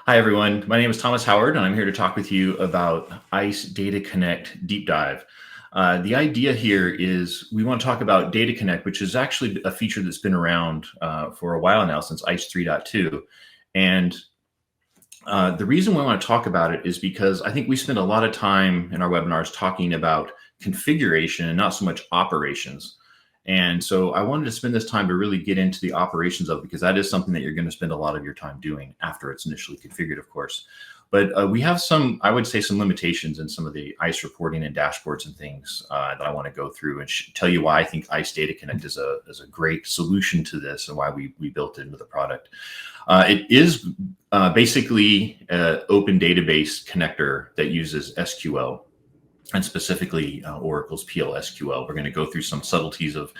Hi, everyone. My name is Thomas Howard, and I'm here to talk with you about ICE Data Connect Deep Dive. The idea here is we want to talk about Data Connect, which is actually a feature that's been around for a while now, since ICE 3.2. And the reason we want to talk about it is because I think we spend a lot of time in our webinars talking about configuration and not so much operations. And so I wanted to spend this time to really get into the operations of it, because that is something that you're going to spend a lot of your time doing after it's initially configured, of course. But we have some, I would say, some limitations in some of the ICE reporting and dashboards and things that I want to go through and tell you why I think ICE Data Connect is a great solution to this and why we built it into the product. It is basically an open database connector that uses SQL. And specifically Oracle's PL/SQL. We're going to go through some subtleties of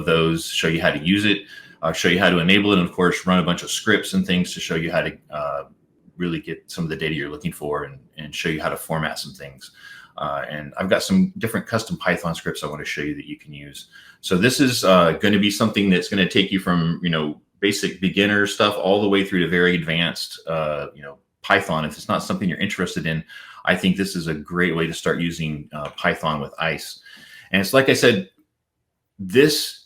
those, show you how to use it, show you how to enable it, and of course run a bunch of scripts and things to show you how to really get some of the data you're looking for, and show you how to format some things. And I've got some different custom Python scripts I want to show you that you can use. So this is going to be something that's going to take you from basic beginner stuff all the way through to very advanced Python. If it's not something you're interested in, I think this is a great way to start using Python with ICE. And it's like I said, this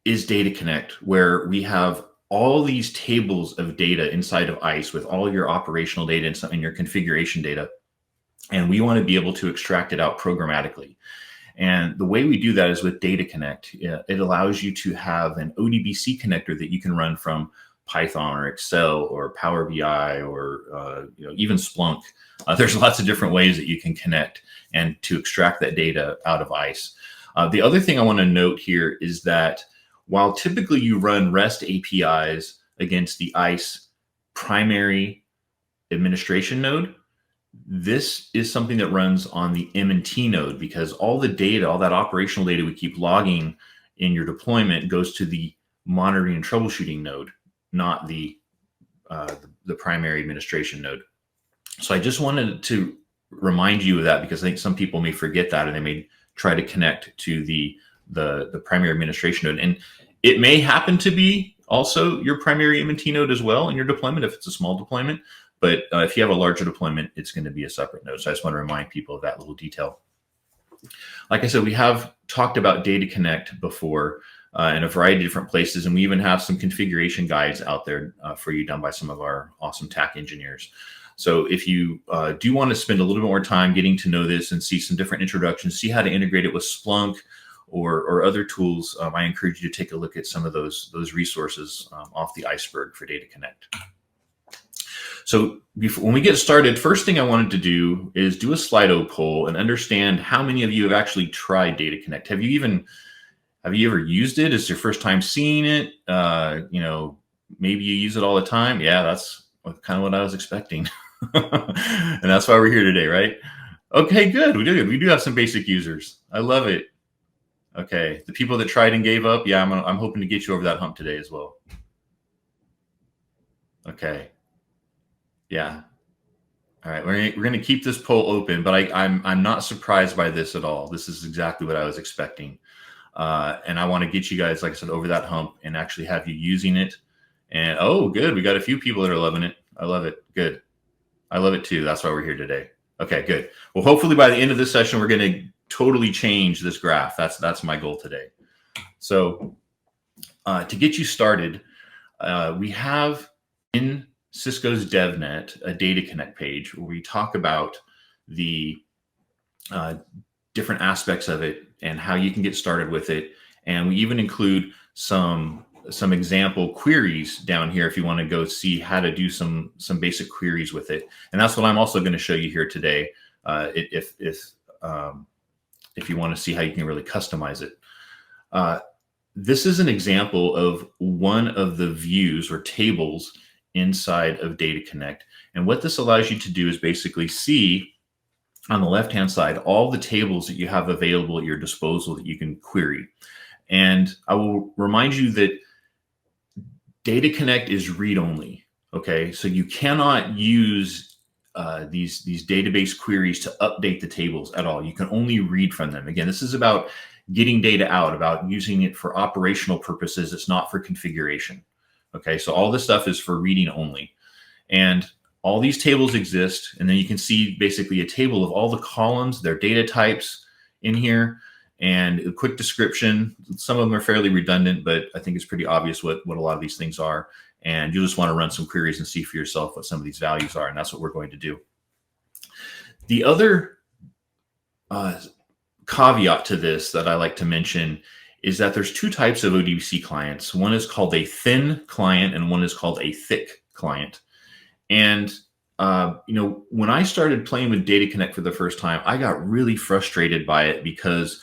is Data Connect, where we have all these tables of data inside of ICE with all your operational data and your configuration data. And we want to be able to extract it out programmatically. And the way we do that is with Data Connect. It allows you to have an ODBC connector that you can run from Python or Excel or Power BI or even Splunk. There's lots of different ways that you can connect and to extract that data out of ICE. The other thing I want to note here is that while typically you run REST APIs against the ICE primary administration node, this is something that runs on the M&T node, because all the data, all that operational data we keep logging in your deployment goes to the monitoring and troubleshooting node, not the primary administration node. So I just wanted to remind you of that, because I think some people may forget that and they may try to connect to the primary administration node. And it may happen to be also your primary M&T node as well in your deployment if it's a small deployment. But if you have a larger deployment, it's going to be a separate node. So I just want to remind people of that little detail. Like I said, we have talked about Data Connect before in a variety of different places, and we even have some configuration guides out there for you done by some of our awesome TAC engineers. So if you do want to spend a little bit more time getting to know this and see some different introductions, see how to integrate it with Splunk or other tools, I encourage you to take a look at some of those resources off the iceberg for Data Connect. So when we get started, first thing I wanted to do is do a Slido poll and understand how many of you have actually tried Data Connect. Have you ever used it? Is it your first time seeing it? Maybe you use it all the time. Yeah, that's kind of what I was expecting. And that's why we're here today, right? Okay, good. We do have some basic users. I love it. Okay, the people that tried and gave up, yeah, I'm hoping to get you over that hump today as well. Okay. Yeah. All right, we're going to keep this poll open, but I'm not surprised by this at all. This is exactly what I was expecting. And I want to get you guys, like I said, over that hump and actually have you using it. And oh, good. We got a few people that are loving it. I love it. Good. I love it too. That's why we're here today. Okay, good. Well, hopefully by the end of this session, we're going to totally change this graph. That's my goal today. So to get you started, we have in Cisco's DevNet a Data Connect page where we talk about the different aspects of it and how you can get started with it. And we even include some example queries down here if you want to go see how to do some basic queries with it. And that's what I'm also going to show you here today. If you want to see how you can really customize it. This is an example of one of the views or tables inside of Data Connect. And what this allows you to do is basically see on the left-hand side all the tables that you have available at your disposal that you can query. And I will remind you that Data Connect is read-only, okay? So you cannot use these database queries to update the tables at all. You can only read from them. Again, this is about getting data out, about using it for operational purposes. It's not for configuration. Okay, so all this stuff is for reading only. And all these tables exist, and then you can see basically a table of all the columns, their data types in here, and a quick description. Some of them are fairly redundant, but I think it's pretty obvious what a lot of these things are. And you'll just want to run some queries and see for yourself what some of these values are, and that's what we're going to do. The other caveat to this that I like to mention is that there's two types of ODBC clients. One is called a thin client, and one is called a thick client. And when I started playing with Data Connect for the first time, I got really frustrated by it because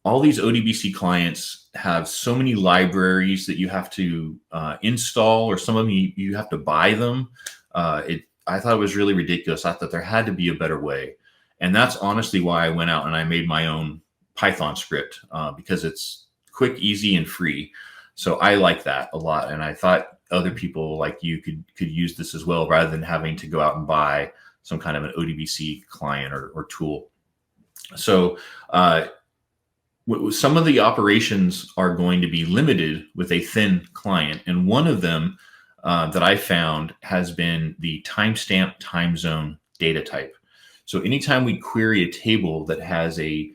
all these ODBC clients have so many libraries that you have to install, or some of them you have to buy them. I thought it was really ridiculous. I thought there had to be a better way. And that's honestly why I went out and I made my own Python script, because it's quick, easy, and free. So I like that a lot. And I thought other people like you could use this as well, rather than having to go out and buy some kind of an ODBC client or tool. So some of the operations are going to be limited with a thin client. And one of them that I found has been the timestamp time zone data type. So anytime we query a table that has a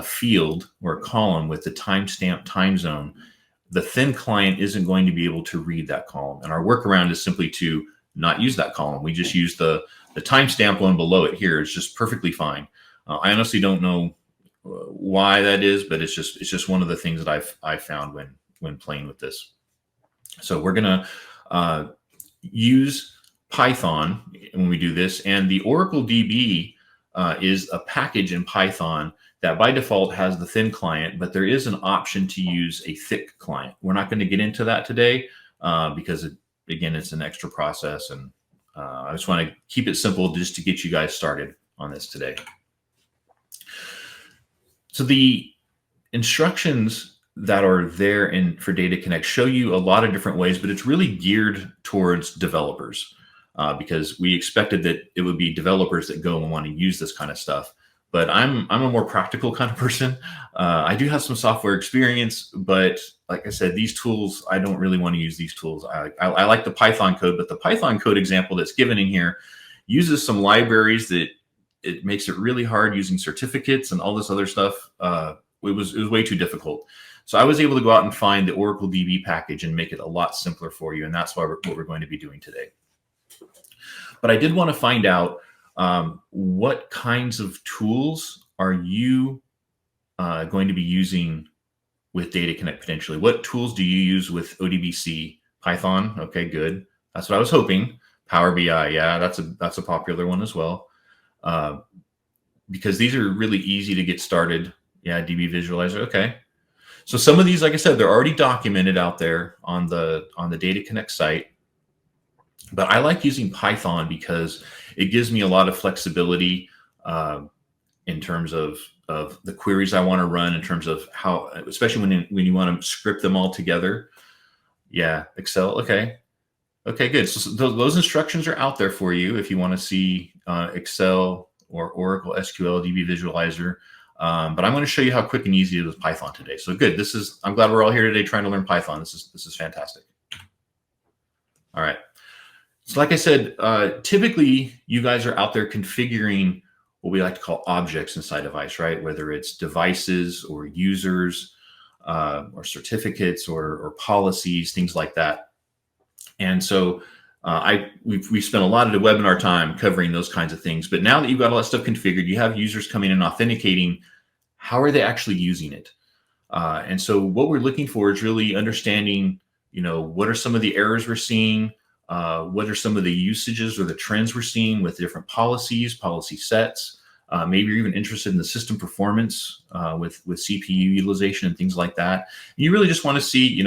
field or a column with the timestamp time zone, the thin client isn't going to be able to read that column. And our workaround is simply to not use that column. We just use the timestamp one below it here. It's just perfectly fine. I honestly don't know why that is, but it's just one of the things that I've found when playing with this. So we're gonna use Python when we do this, and the oracledb is a package in Python that by default has the thin client, but there is an option to use a thick client. We're not going to get into that today because, again, it's an extra process, and I just want to keep it simple just to get you guys started on this today. So the instructions that are there for Data Connect show you a lot of different ways, but it's really geared towards developers because we expected that it would be developers that go and want to use this kind of stuff. But I'm a more practical kind of person. I do have some software experience, but like I said, these tools, I don't really want to use these tools. I like the Python code, but the Python code example that's given in here uses some libraries that it makes it really hard using certificates and all this other stuff. It was way too difficult. So I was able to go out and find the oracledb package and make it a lot simpler for you. And that's what we're going to be doing today. But I did want to find out what kinds of tools are you going to be using with Data Connect potentially? What tools do you use with ODBC? Python? Okay, good. That's what I was hoping. Power BI, yeah, that's a popular one as well. Because these are really easy to get started. Yeah, DB Visualizer, okay. So some of these, like I said, they're already documented out there on the Data Connect site. But I like using Python because it gives me a lot of flexibility in terms of the queries I want to run, in terms of how, especially when you want to script them all together. Yeah, Excel, okay. Okay, good. So those instructions are out there for you if you want to see Excel or Oracle SQL DB Visualizer. But I'm going to show you how quick and easy it is with Python today. So good. I'm glad we're all here today trying to learn Python. This is fantastic. All right. So like I said, typically you guys are out there configuring what we like to call objects inside of ISE, right? Whether it's devices or users or certificates or policies, things like that. And so we've spent a lot of the webinar time covering those kinds of things. But now that you've got all that stuff configured, you have users coming in and authenticating. How are they actually using it? And so what we're looking for is really understanding, what are some of the errors we're seeing? What are some of the usages or the trends we're seeing with different policies, policy sets? Maybe you're even interested in the system performance with CPU utilization and things like that. And you really just want to see,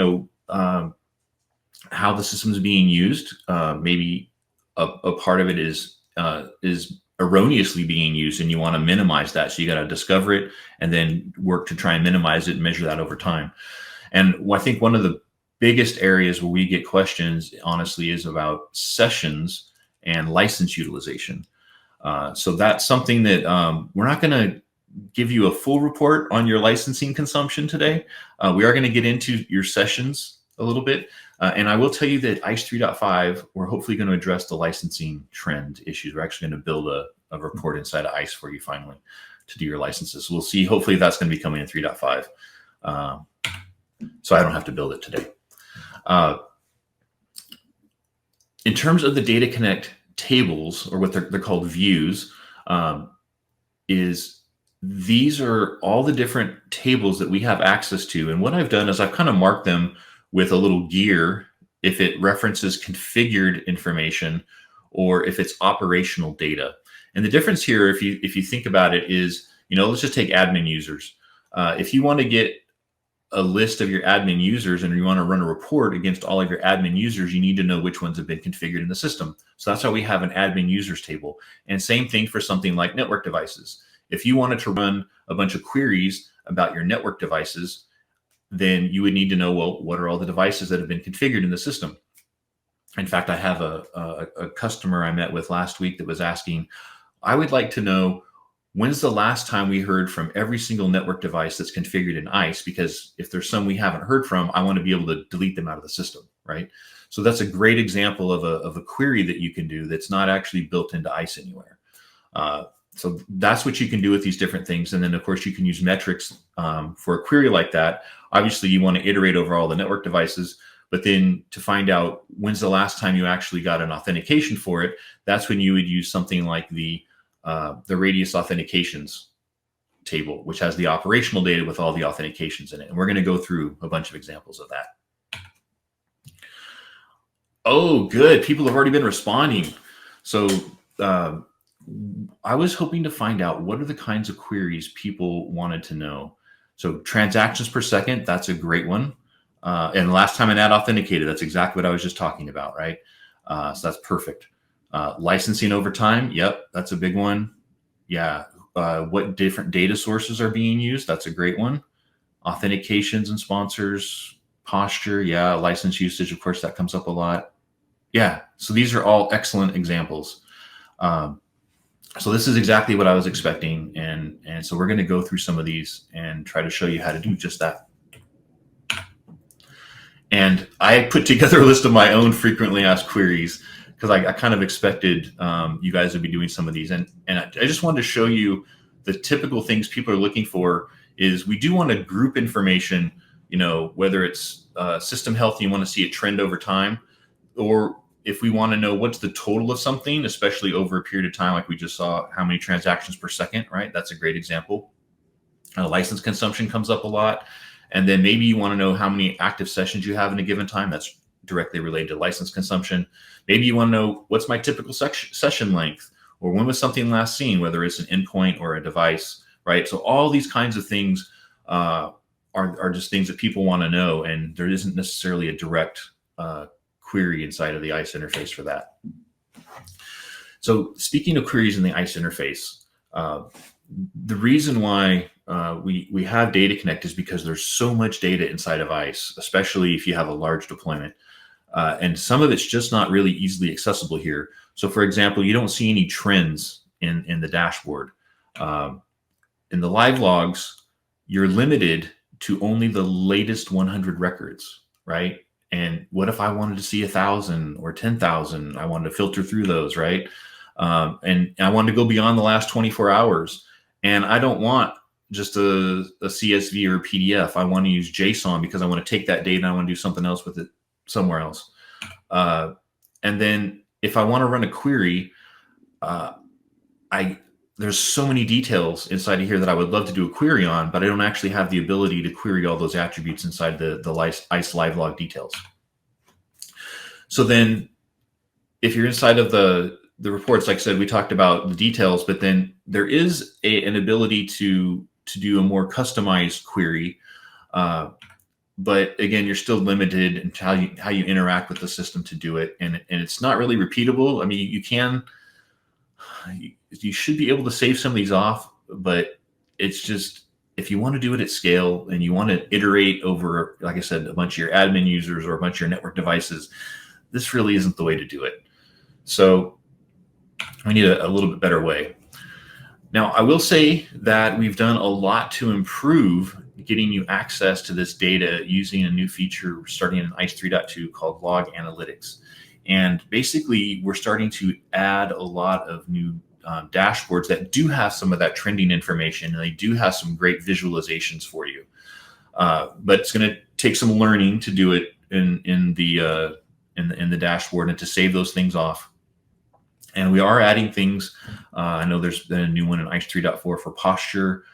how the system is being used. Maybe a part of it is erroneously being used, and you want to minimize that. So you got to discover it and then work to try and minimize it and measure that over time. And I think one of the biggest areas where we get questions, honestly, is about sessions and license utilization. So that's something that we're not going to give you a full report on your licensing consumption today. We are going to get into your sessions a little bit. And I will tell you that ISE 3.5, we're hopefully going to address the licensing trend issues. We're actually going to build a report inside of ISE for you finally to do your licenses. We'll see. Hopefully that's going to be coming in 3.5. So I don't have to build it today. In terms of the Data Connect tables, or what they're called views, these are all the different tables that we have access to. And what I've done is I've kind of marked them with a little gear if it references configured information or if it's operational data. And the difference here, if you think about it, is, let's just take admin users. If you want to get a list of your admin users and you want to run a report against all of your admin users, you need to know which ones have been configured in the system. So that's why we have an admin users table. And same thing for something like network devices. If you wanted to run a bunch of queries about your network devices, then you would need to know, well, what are all the devices that have been configured in the system? In fact, I have a customer I met with last week that was asking, I would like to know, when's the last time we heard from every single network device that's configured in ISE? Because if there's some we haven't heard from, I want to be able to delete them out of the system, right? So that's a great example of a query that you can do that's not actually built into ISE anywhere. So that's what you can do with these different things. And then, of course, you can use metrics for a query like that. Obviously, you want to iterate over all the network devices, but then to find out when's the last time you actually got an authentication for it, that's when you would use something like the radius authentications table, which has the operational data with all the authentications in it. And we're going to go through a bunch of examples of that. Oh, good. People have already been responding. So I was hoping to find out what are the kinds of queries people wanted to know. So transactions per second, that's a great one. And last time an ad authenticated, that's exactly what I was just talking about, right? So that's perfect. Licensing over time, yep, that's a big one. Yeah, what different data sources are being used, that's a great one. Authentications and sponsors, posture, yeah, license usage, of course, that comes up a lot. Yeah, so these are all excellent examples. So this is exactly what I was expecting, and so we're going to go through some of these and try to show you how to do just that. And I put together a list of my own frequently asked queries because I kind of expected you guys would be doing some of these, and I just wanted to show you the typical things people are looking for. Is we do want to group information, whether it's system health, you want to see a trend over time, or if we want to know what's the total of something, especially over a period of time, like we just saw how many transactions per second, right? That's a great example. License consumption comes up a lot. And then maybe you want to know how many active sessions you have in a given time. That's directly related to license consumption. Maybe you want to know what's my typical session length, or when was something last seen, whether it's an endpoint or a device, right? So all these kinds of things are just things that people want to know. And there isn't necessarily a direct query inside of the ISE interface for that. So speaking of queries in the ISE interface, the reason why we have Data Connect is because there's so much data inside of ISE, especially if you have a large deployment. And some of it's just not really easily accessible here. So for example, you don't see any trends in the dashboard. In the LiveLogs, you're limited to only the latest 100 records, right? And what if I wanted to see 1,000 or 10,000? I wanted to filter through those, right? And I wanted to go beyond the last 24 hours. And I don't want just a CSV or a PDF. I want to use JSON because I want to take that data and I want to do something else with it somewhere else. And then if I want to run a query, there's so many details inside of here that I would love to do a query on, but I don't actually have the ability to query all those attributes inside the ISE LiveLog details. So then if you're inside of the reports, like I said, we talked about the details, but then there is an ability to do a more customized query. But again, you're still limited in how you interact with the system to do it. And it's not really repeatable. I mean, you should be able to save some of these off, but it's just, if you want to do it at scale and you want to iterate over, like I said, a bunch of your admin users or a bunch of your network devices, this really isn't the way to do it. So we need a little bit better way. Now, I will say that we've done a lot to improve getting you access to this data using a new feature starting in ISE 3.2 called Log Analytics. And basically, we're starting to add a lot of new dashboards that do have some of that trending information, and they do have some great visualizations for you. But it's going to take some learning to do it in the dashboard and to save those things off. And we are adding things. I know there's been a new one in ISE 3.4 for posture,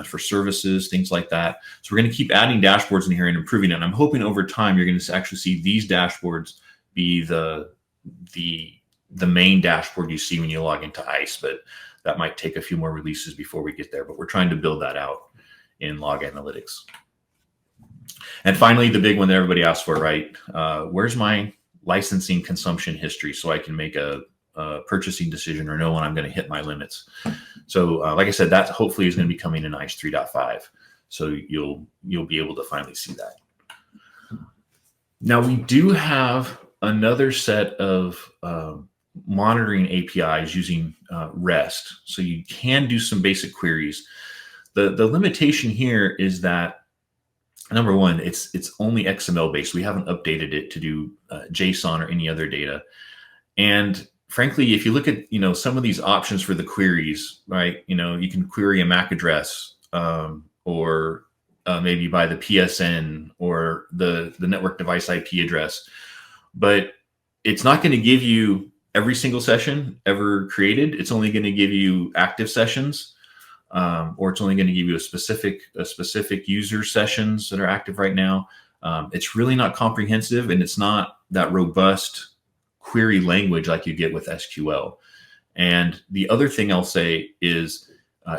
for services, things like that. So we're going to keep adding dashboards in here and improving it. And I'm hoping over time you're going to actually see these dashboards be the main dashboard you see when you log into ISE. But that might take a few more releases before we get there. But we're trying to build that out in Log Analytics. And finally, the big one that everybody asks for, right? Where's my licensing consumption history so I can make a purchasing decision or know when I'm going to hit my limits. So like I said, that hopefully is going to be coming in ISE 3.5. So you'll be able to finally see that. Now we do have another set of monitoring APIs using REST. So you can do some basic queries. The limitation here is that, number one, it's only XML based. We haven't updated it to do JSON or any other data. And frankly, if you look at some of these options for the queries, right? You can query a MAC address or maybe by the PSN or the network device IP address, but it's not going to give you every single session ever created. It's only going to give you active sessions, or it's only going to give you a specific user sessions that are active right now. It's really not comprehensive, and it's not that robust query language like you get with SQL. And the other thing I'll say is,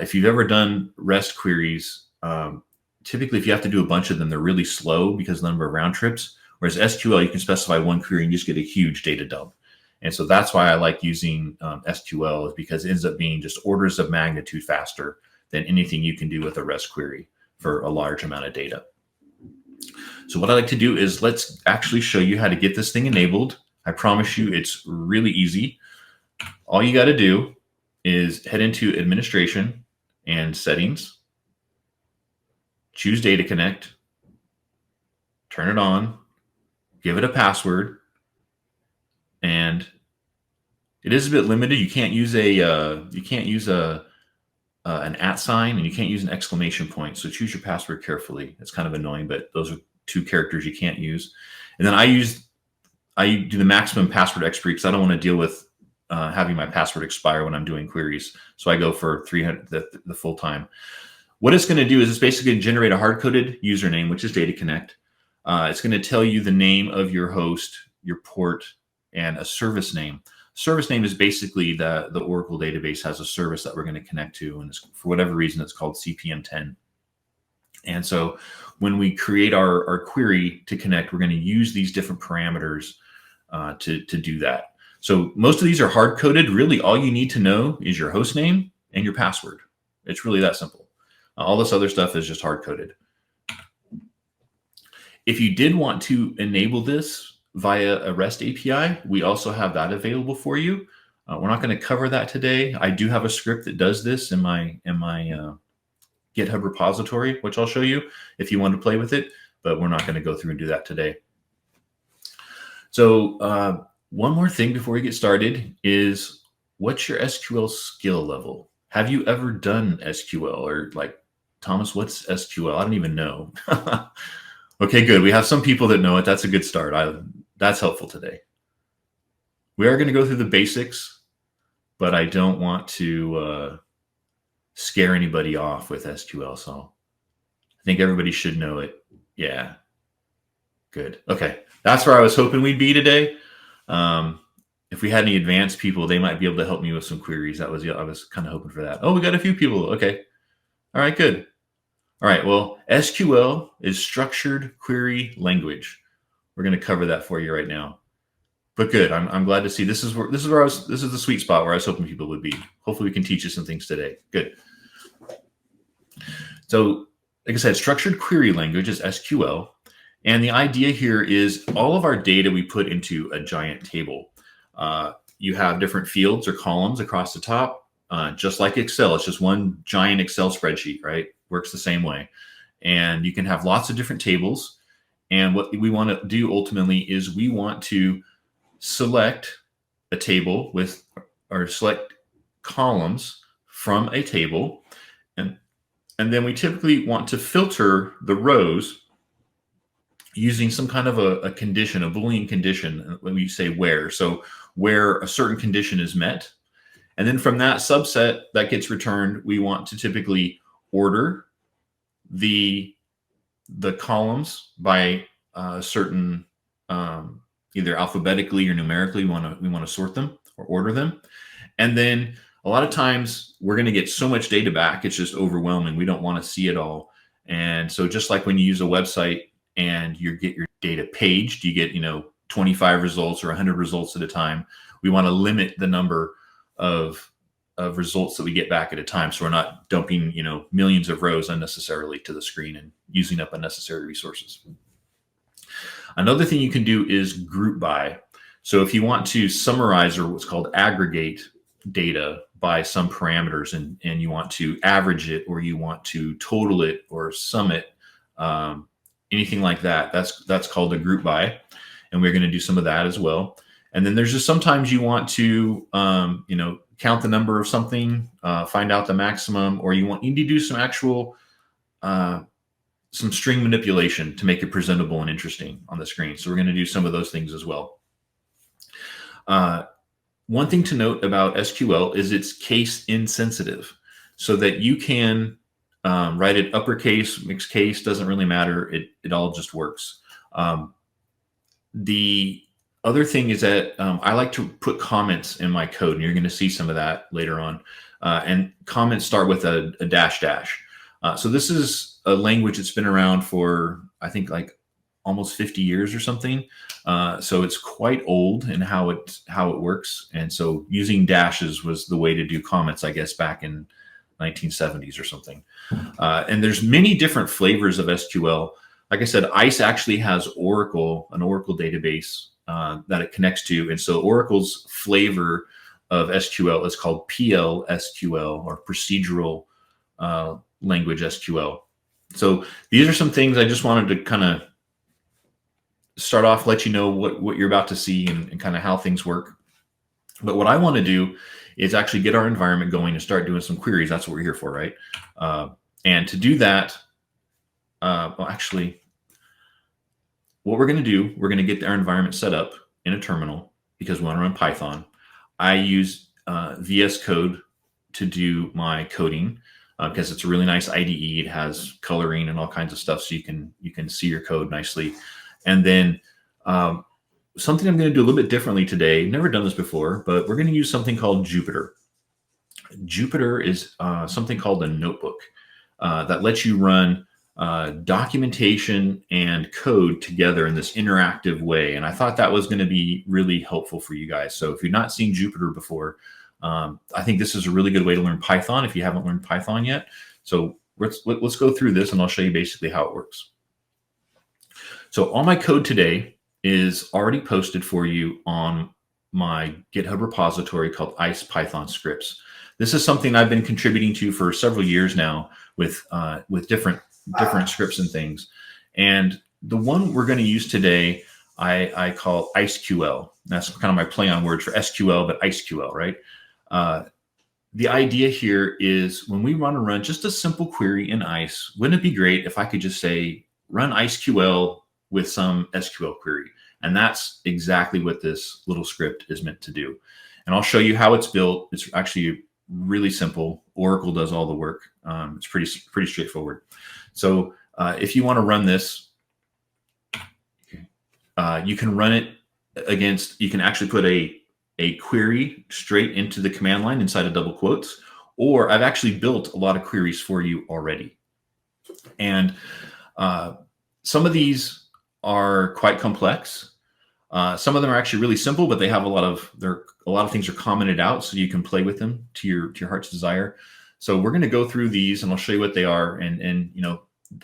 if you've ever done REST queries, typically if you have to do a bunch of them, they're really slow because of the number of round trips. Whereas SQL, you can specify one query and you just get a huge data dump. And so that's why I like using SQL, is because it ends up being just orders of magnitude faster than anything you can do with a REST query for a large amount of data. So what I like to do is let's actually show you how to get this thing enabled. I promise you it's really easy. All you got to do is head into Administration and Settings, choose Data Connect, turn it on, give it a password, and it is a bit limited. You can't use an @ sign, and you can't use an exclamation point. So choose your password carefully. It's kind of annoying, but those are two characters you can't use. And then I do the maximum password expiry because I don't want to deal with having my password expire when I'm doing queries. So I go for 300, the full time. What it's going to do is it's basically going to generate a hard-coded username, which is Data Connect. It's going to tell you the name of your host, your port, and a service name. Service name is basically the Oracle database has a service that we're going to connect to, and for whatever reason, it's called CPM10. And so when we create our query to connect, we're going to use these different parameters to do that. So most of these are hard-coded. Really, all you need to know is your host name and your password. It's really that simple. All this other stuff is just hard-coded. If you did want to enable this via a REST API, we also have that available for you. We're not going to cover that today. I do have a script that does this in my GitHub repository, which I'll show you if you want to play with it, but we're not going to go through and do that today. So one more thing before we get started is, what's your SQL skill level? Have you ever done SQL? Or like, Thomas, what's SQL? I don't even know. Okay, good. We have some people that know it. That's a good start. That's helpful today. We are going to go through the basics, but I don't want to scare anybody off with SQL. So I think everybody should know it. Yeah. Good. Okay. That's where I was hoping we'd be today. If we had any advanced people, they might be able to help me with some queries. I was kind of hoping for that. Oh, we got a few people. Okay. All right, good. All right. Well, SQL is structured query language. We're going to cover that for you right now. But good. I'm glad to see this is the sweet spot where I was hoping people would be. Hopefully we can teach you some things today. Good. So, like I said, structured query language is SQL. And the idea here is all of our data we put into a giant table. You have different fields or columns across the top. just like Excel. It's just one giant Excel spreadsheet, right? Works the same way. And you can have lots of different tables. And what we want to do ultimately is we want to select a table with, or select columns from a table. And then we typically want to filter the rows using some kind of a condition, a Boolean condition, when we say where. So where a certain condition is met. And then from that subset that gets returned, we want to typically order the columns by certain, either alphabetically or numerically. We want to sort them or order them. And then a lot of times we're going to get so much data back, it's just overwhelming. We don't want to see it all. And so just like when you use a website and you get your data paged, you get 25 results or 100 results at a time. We want to limit the number of results that we get back at a time, so we're not dumping millions of rows unnecessarily to the screen and using up unnecessary resources. Another thing you can do is group by. So if you want to summarize or what's called aggregate data by some parameters, and you want to average it, or you want to total it or sum it, anything like that, that's called a group by, and we're going to do some of that as well. And then there's just sometimes you want to count the number of something, find out the maximum, or you need to do some actual some string manipulation to make it presentable and interesting on the screen. So we're going to do some of those things as well. One thing to note about SQL is it's case insensitive, so that you can write it uppercase, mixed case, doesn't really matter. It all just works. The other thing is that I like to put comments in my code, and you're going to see some of that later on. And comments start with a dash dash. So this is a language that's been around for, I think, like almost 50 years or something. So it's quite old in how it works. And so using dashes was the way to do comments, I guess, back in 1970s or something. And there's many different flavors of SQL. Like I said, ICE actually has Oracle, an Oracle database that it connects to. And so Oracle's flavor of SQL is called PL/SQL, or procedural language SQL. So these are some things I just wanted to kind of start off, let you know what you're about to see and kind of how things work. But what I want to do is actually get our environment going and start doing some queries. That's what we're here for, right? And to do that, well, actually, what we're going to do, we're going to get our environment set up in a terminal because we want to run Python. I use VSCode to do my coding because it's a really nice IDE. It has coloring and all kinds of stuff, so you can see your code nicely. And then something I'm going to do a little bit differently today. Never done this before, but we're going to use something called Jupyter. Jupyter is something called a notebook that lets you run documentation and code together in this interactive way. And I thought that was going to be really helpful for you guys. So if you've not seen Jupyter before, I think this is a really good way to learn Python if you haven't learned Python yet. So let's go through this and I'll show you basically how it works. So all my code today is already posted for you on my GitHub repository called ICE Python scripts. This is something I've been contributing to for several years now with different scripts and things. And the one we're going to use today, I call iseql. That's kind of my play on words for SQL, but iseql, right? The idea here is when we want to run just a simple query in ICE, wouldn't it be great if I could just say, run iseql with some SQL query? And that's exactly what this little script is meant to do. And I'll show you how it's built. It's actually really simple. Oracle does all the work. It's pretty straightforward. So if you want to run this, you can run it against, you can actually put a query straight into the command line inside of double quotes, or I've actually built a lot of queries for you already. And some of these are quite complex. Some of them are actually really simple, but they have a lot of things are commented out, so you can play with them to your heart's desire. So we're going to go through these, and I'll show you what they are. And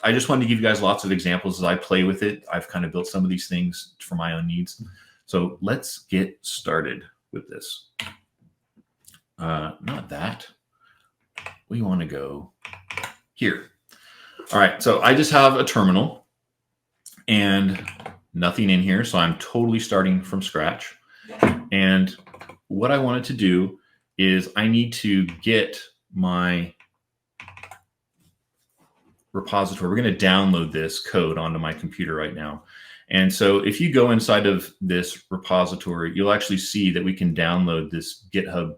I just wanted to give you guys lots of examples as I play with it. I've kind of built some of these things for my own needs. So let's get started with this. not that. We want to go here. All right, so I just have a terminal and nothing in here, so I'm totally starting from scratch. And what I wanted to do is I need to get my repository. We're going to download this code onto my computer right now. And so if you go inside of this repository, you'll actually see that we can download this GitHub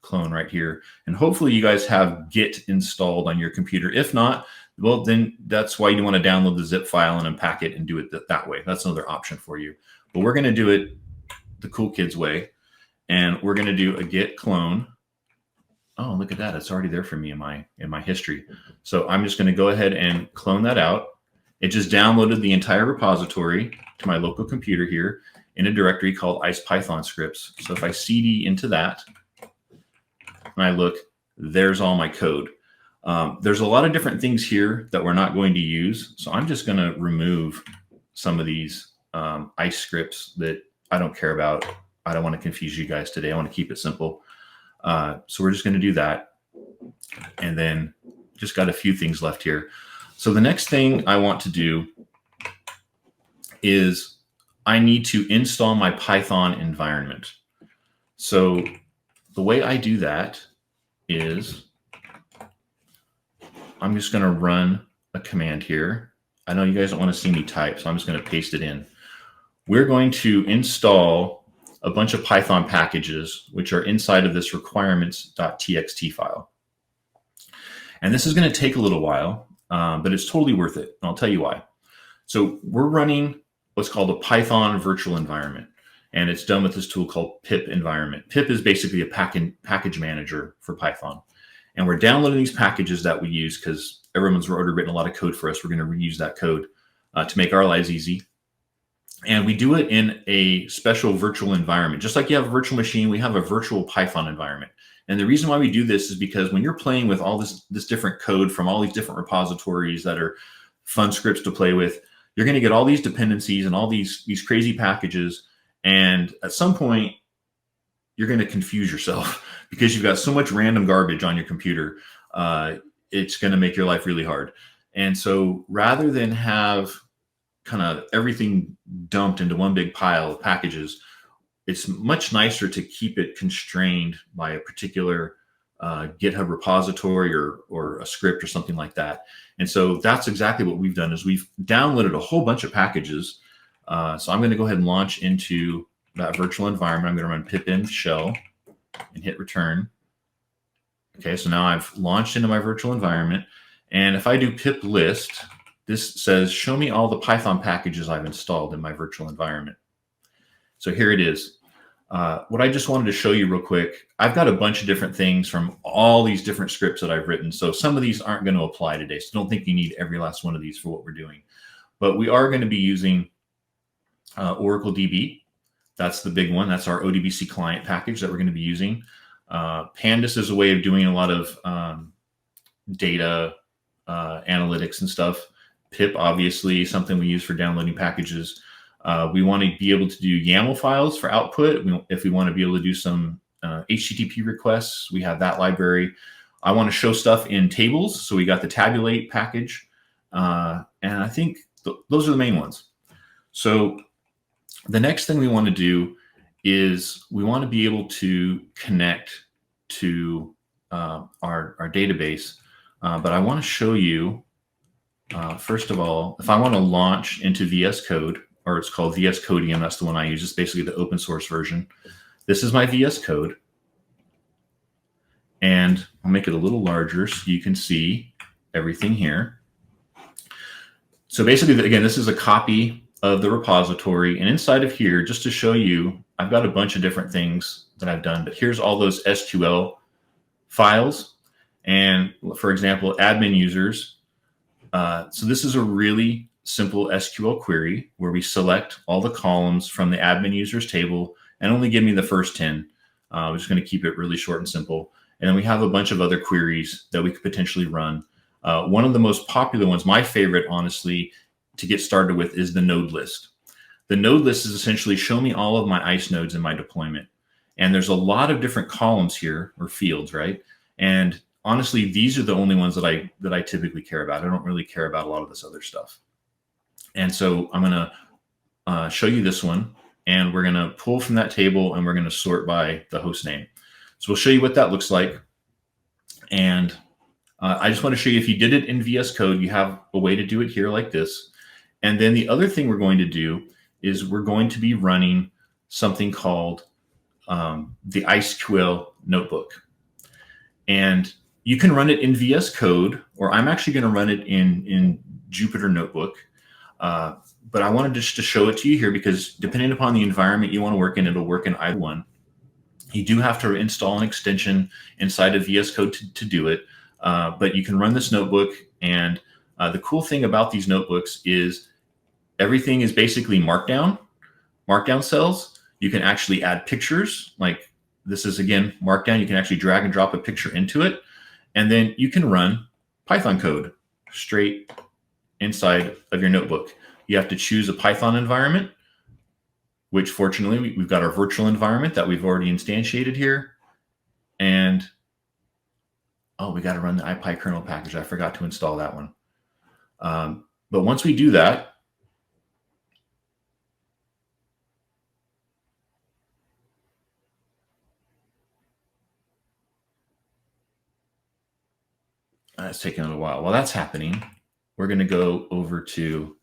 clone right here. And hopefully you guys have Git installed on your computer. If not, well, then that's why you want to download the zip file and unpack it and do it that way. That's another option for you. But we're going to do it the cool kids way. And we're going to do a git clone. Oh, look at that. It's already there for me in my history. So I'm just going to go ahead and clone that out. It just downloaded the entire repository to my local computer here in a directory called IcePython scripts. So if I cd into that and I look, there's all my code. There's a lot of different things here that we're not going to use. So I'm just going to remove some of these ICE scripts that I don't care about. I don't want to confuse you guys today. I want to keep it simple. So we're just going to do that. And then just got a few things left here. So the next thing I want to do is I need to install my Python environment. So the way I do that is I'm just going to run a command here. I know you guys don't want to see me type, so I'm just going to paste it in. We're going to install a bunch of Python packages, which are inside of this requirements.txt file. And this is going to take a little while, but it's totally worth it. And I'll tell you why. So we're running what's called a Python virtual environment, and it's done with this tool called pip environment. Pip is basically a package manager for Python. And we're downloading these packages that we use because everyone's already written a lot of code for us. We're going to reuse that code to make our lives easy. And we do it in a special virtual environment. Just like you have a virtual machine, we have a virtual Python environment. And the reason why we do this is because when you're playing with all this different code from all these different repositories that are fun scripts to play with, you're going to get all these dependencies and all these crazy packages. And at some point, you're going to confuse yourself because you've got so much random garbage on your computer. It's going to make your life really hard. And so rather than have kind of everything dumped into one big pile of packages, it's much nicer to keep it constrained by a particular GitHub repository or a script or something like that. And so that's exactly what we've done is we've downloaded a whole bunch of packages. So I'm going to go ahead and launch into that virtual environment. I'm going to run pipenv shell and hit return. Okay, so now I've launched into my virtual environment. And if I do pip list, this says, show me all the Python packages I've installed in my virtual environment. So here it is. What I just wanted to show you real quick, I've got a bunch of different things from all these different scripts that I've written. So some of these aren't going to apply today. So don't think you need every last one of these for what we're doing. But we are going to be using oracledb. That's the big one. That's our ODBC client package that we're going to be using. Pandas is a way of doing a lot of data analytics and stuff. Pip, obviously, something we use for downloading packages. We want to be able to do YAML files for output. If we want to be able to do some HTTP requests, we have that library. I want to show stuff in tables, so we got the tabulate package. And I think those are the main ones. So the next thing we want to do is we want to be able to connect to our database. But I want to show you, first of all, if I want to launch into VS Code, or it's called VSCodium, that's the one I use. It's basically the open source version. This is my VS Code. And I'll make it a little larger so you can see everything here. So basically, again, this is a copy of the repository. And inside of here, just to show you, I've got a bunch of different things that I've done. But here's all those SQL files. And for example, admin users. So this is a really simple SQL query where we select all the columns from the admin users table and only give me the first 10. We're just going to keep it really short and simple. And then we have a bunch of other queries that we could potentially run. One of the most popular ones, my favorite, honestly, to get started with is the node list. The node list is essentially show me all of my ICE nodes in my deployment. And there's a lot of different columns here, or fields, right? And honestly, these are the only ones that I typically care about. I don't really care about a lot of this other stuff. And so I'm going to show you this one, and we're going to pull from that table, and we're going to sort by the host name. So we'll show you what that looks like. And I just want to show you, if you did it in VS Code, you have a way to do it here like this. And then the other thing we're going to do is we're going to be running something called the iseql notebook. And you can run it in VS Code, or I'm actually going to run it in Jupyter Notebook. But I wanted just to show it to you here, because depending upon the environment you want to work in, it'll work in either one. You do have to install an extension inside of VS Code to do it. But you can run this notebook. And the cool thing about these notebooks is everything is basically markdown cells. You can actually add pictures. Like this is, again, markdown. You can actually drag and drop a picture into it. And then you can run Python code straight inside of your notebook. You have to choose a Python environment, which fortunately we've got our virtual environment that we've already instantiated here. And oh, we got to run the ipykernel package. I forgot to install that one. But once we do that, it's taking a little while. While that's happening, we're going to go over to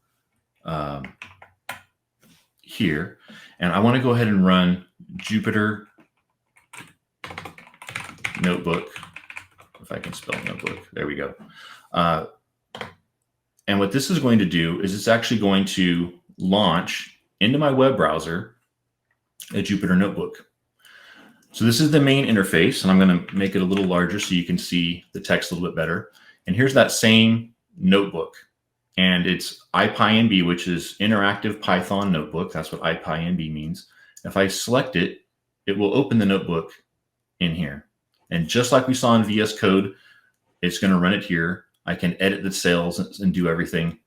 here, and I want to go ahead and run Jupyter Notebook. If I can spell notebook, there we go. And what this is going to do is it's actually going to launch into my web browser a Jupyter Notebook. So this is the main interface, and I'm going to make it a little larger so you can see the text a little bit better. And here's that same notebook, and it's IPynb, which is Interactive Python Notebook. That's what IPynb means. If I select it, it will open the notebook in here. And just like we saw in VS Code, it's going to run it here. I can edit the cells and do everything.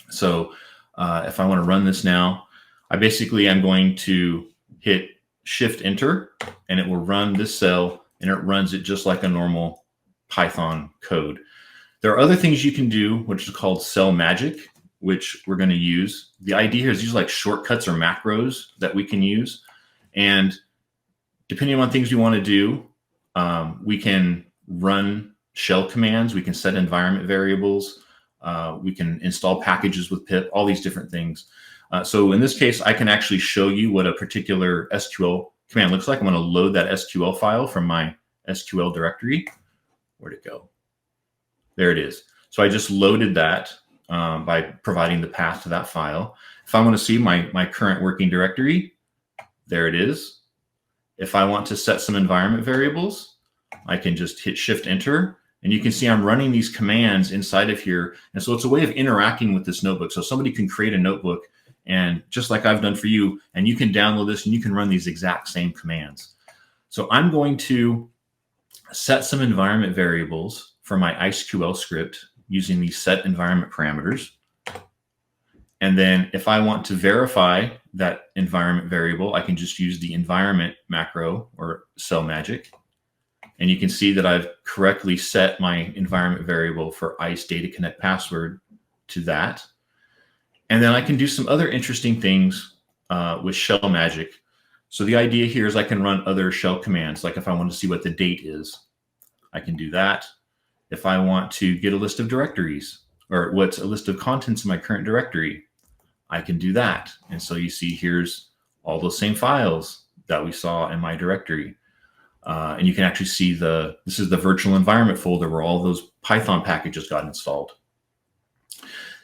So if I want to run this now, I'm going to hit Shift Enter, and it will run this cell, and it runs it just like a normal Python code. There are other things you can do, which is called cell magic, which we're going to use. The idea here is use like shortcuts or macros that we can use. And depending on things we want to do, we can run shell commands. We can set environment variables. We can install packages with pip, all these different things. So in this case, I can actually show you what a particular SQL command looks like. I'm going to load that SQL file from my SQL directory. Where'd it go? There it is. So I just loaded that by providing the path to that file. If I want to see my current working directory, there it is. If I want to set some environment variables, I can just hit Shift Enter, and you can see I'm running these commands inside of here. And so it's a way of interacting with this notebook. So somebody can create a notebook, and just like I've done for you, and you can download this and you can run these exact same commands. So I'm going to set some environment variables for my iseql script using these set environment parameters. And then if I want to verify that environment variable, I can just use the environment macro or cell magic. And you can see that I've correctly set my environment variable for ICE data connect password to that. And then I can do some other interesting things with shell magic. So the idea here is I can run other shell commands. Like if I want to see what the date is, I can do that. If I want to get a list of directories, or what's a list of contents in my current directory, I can do that. And so you see here's all those same files that we saw in my directory. And you can actually see this is the virtual environment folder where all those Python packages got installed.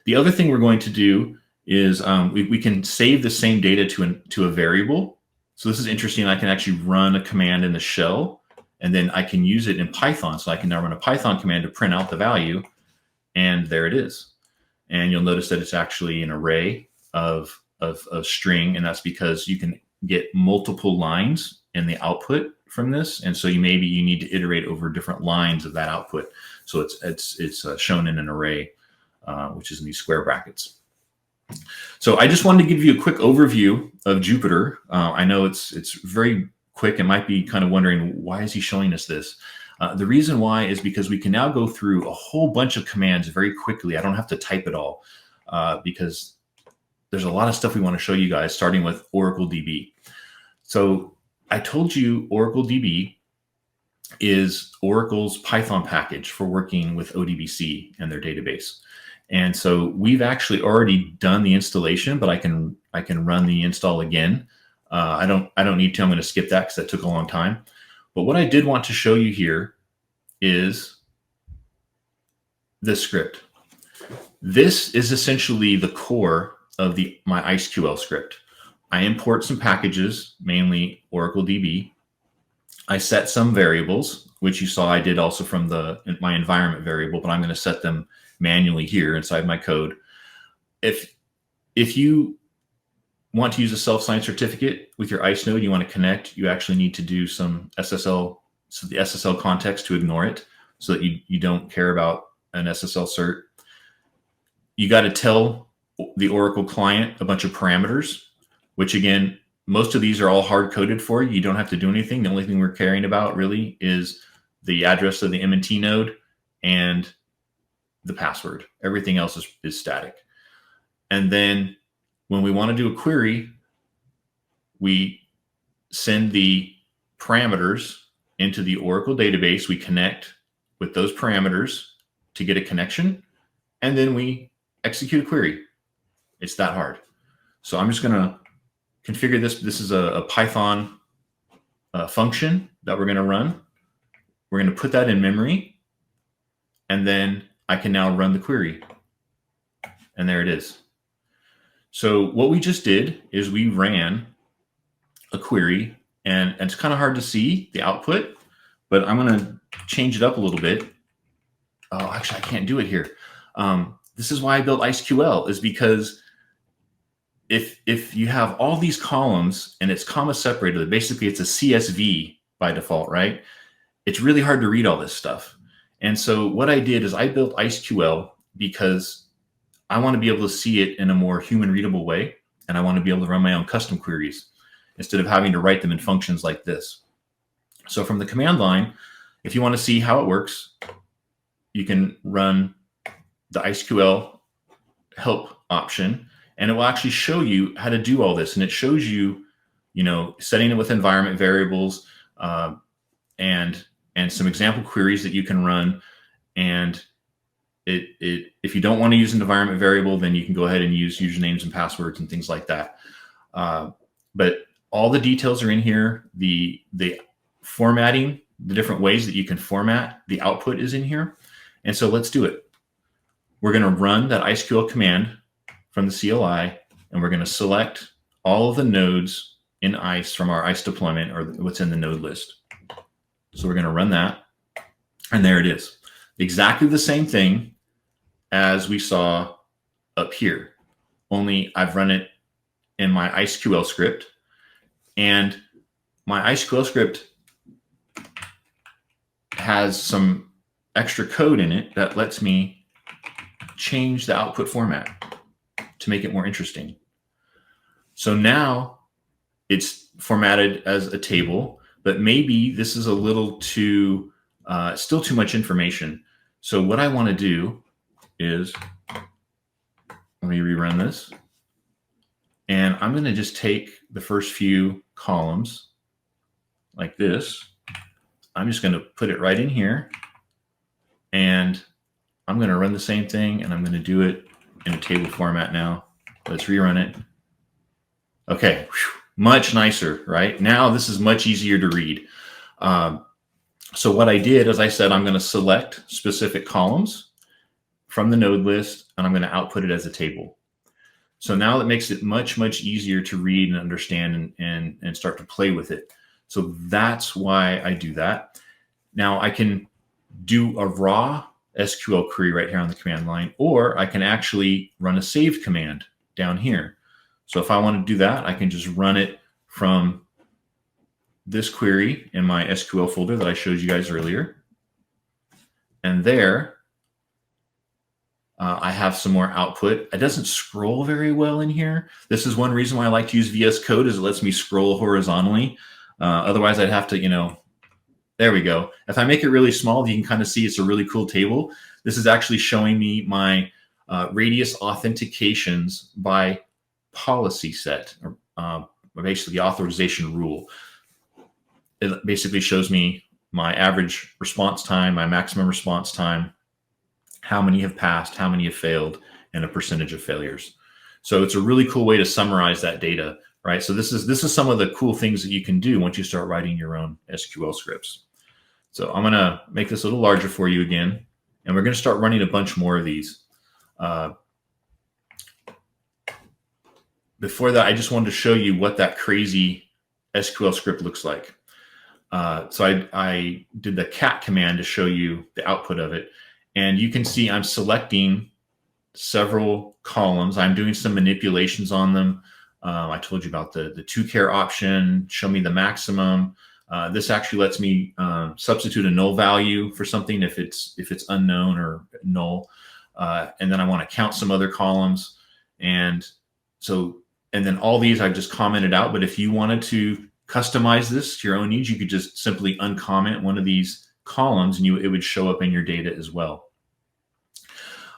The other thing we're going to do is we can save the same data to a variable. So this is interesting. I can actually run a command in the shell, and then I can use it in Python. So I can now run a Python command to print out the value, and there it is. And you'll notice that it's actually an array of a string, and that's because you can get multiple lines in the output from this, and so maybe you need to iterate over different lines of that output. So it's shown in an array, which is in these square brackets. So I just wanted to give you a quick overview of Jupyter. I know it's very quick and might be kind of wondering, why is he showing us this? The reason why is because we can now go through a whole bunch of commands very quickly. I don't have to type it all because there's a lot of stuff we want to show you guys, starting with oracledb. So I told you oracledb is Oracle's Python package for working with ODBC and their database. And so we've actually already done the installation, but I can run the install again. I don't need to. I'm going to skip that because that took a long time. But what I did want to show you here is this script. This is essentially the core of my iseql script. I import some packages, mainly oracledb. I set some variables, which you saw I did also from my environment variable, but I'm going to set them manually here inside my code. If you want to use a self-signed certificate with your ICE node, you want to connect, you actually need to do some SSL, so the SSL context to ignore it so that you don't care about an SSL cert. You got to tell the Oracle client a bunch of parameters, which again, most of these are all hard-coded for you. You don't have to do anything. The only thing we're caring about really is the address of the MNT node and the password. Everything else is static. And then when we want to do a query, we send the parameters into the Oracle database. We connect with those parameters to get a connection, and then we execute a query. It's that hard. So I'm just going to configure this. This is a Python function that we're going to run. We're going to put that in memory, and then I can now run the query. And there it is. So what we just did is we ran a query, and it's kind of hard to see the output, but I'm going to change it up a little bit. Oh, actually, I can't do it here. This is why I built iseql, is because if you have all these columns and it's comma separated, basically it's a CSV by default, right? It's really hard to read all this stuff. And so what I did is I built iseql because I want to be able to see it in a more human readable way. And I want to be able to run my own custom queries instead of having to write them in functions like this. So from the command line, if you want to see how it works, you can run the iseql help option, and it will actually show you how to do all this. And it shows you, setting it with environment variables and some example queries that you can run. And if you don't want to use an environment variable, then you can go ahead and use usernames and passwords and things like that. But all the details are in here. The formatting, the different ways that you can format the output is in here. And so let's do it. We're going to run that iseql command from the CLI, and we're going to select all of the nodes in ICE from our ICE deployment, or what's in the node list. So we're going to run that, and there it is. Exactly the same thing as we saw up here, only I've run it in my iseql script, and my iseql script has some extra code in it that lets me change the output format to make it more interesting. So now it's formatted as a table, but maybe this is a little too, still too much information. So what I want to do is, let me rerun this. And I'm going to just take the first few columns like this. I'm just going to put it right in here. And I'm going to run the same thing, and I'm going to do it in a table format now. Let's rerun it. Okay, much nicer, right? Now this is much easier to read. So what I did, as I said, I'm going to select specific columns from the node list, and I'm going to output it as a table. So now that makes it much, much easier to read and understand and start to play with it. So that's why I do that. Now I can do a raw SQL query right here on the command line, or I can actually run a save command down here. So if I want to do that, I can just run it from this query in my SQL folder that I showed you guys earlier. And there, I have some more output. It doesn't scroll very well in here. This is one reason why I like to use VS Code, is it lets me scroll horizontally. Otherwise, I'd have to, there we go. If I make it really small, you can kind of see it's a really cool table. This is actually showing me my radius authentications by policy set, or basically the authorization rule. It basically shows me my average response time, my maximum response time, how many have passed, how many have failed, and a percentage of failures. So it's a really cool way to summarize that data, right? So this is some of the cool things that you can do once you start writing your own SQL scripts. So I'm going to make this a little larger for you again, and we're going to start running a bunch more of these. Before that, I just wanted to show you what that crazy SQL script looks like. So I did the cat command to show you the output of it. And you can see I'm selecting several columns. I'm doing some manipulations on them. I told you about the to-care option, show me the maximum. This actually lets me substitute a null value for something if it's unknown or null. And then I want to count some other columns. And then all these I've just commented out. But if you wanted to customize this to your own needs, you could just simply uncomment one of these columns and it would show up in your data as well.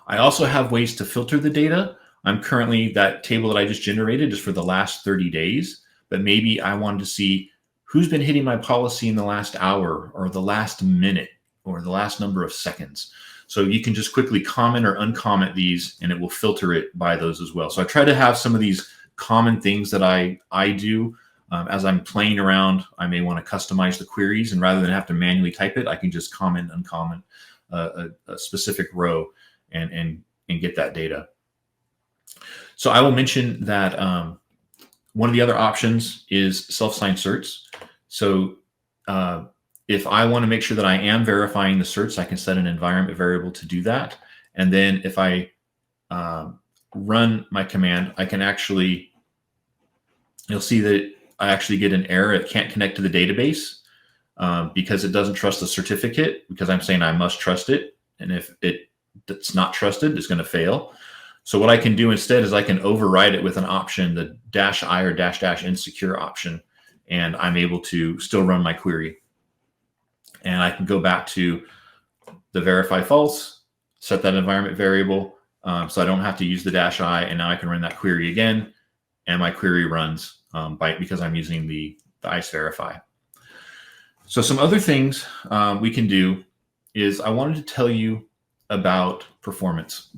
I also have ways to filter the data. I'm currently, that table that I just generated is for the last 30 days, but maybe I wanted to see who's been hitting my policy in the last hour or the last minute or the last number of seconds. So you can just quickly comment or uncomment these and it will filter it by those as well. So I try to have some of these common things that I do. As I'm playing around, I may want to customize the queries, and rather than have to manually type it, I can just comment, uncomment a specific row and get that data. So I will mention that one of the other options is self-signed certs. So if I want to make sure that I am verifying the certs, I can set an environment variable to do that. And then if I run my command, I can actually, you'll see that I actually get an error. It can't connect to the database because it doesn't trust the certificate, because I'm saying I must trust it. And if it's not trusted, it's going to fail. So what I can do instead is I can override it with an option, the -i or -- insecure option, and I'm able to still run my query. And I can go back to the verify false, set that environment variable, so I don't have to use the -i, and now I can run that query again, and my query runs because I'm using the ISE verify. So some other things we can do is I wanted to tell you about performance.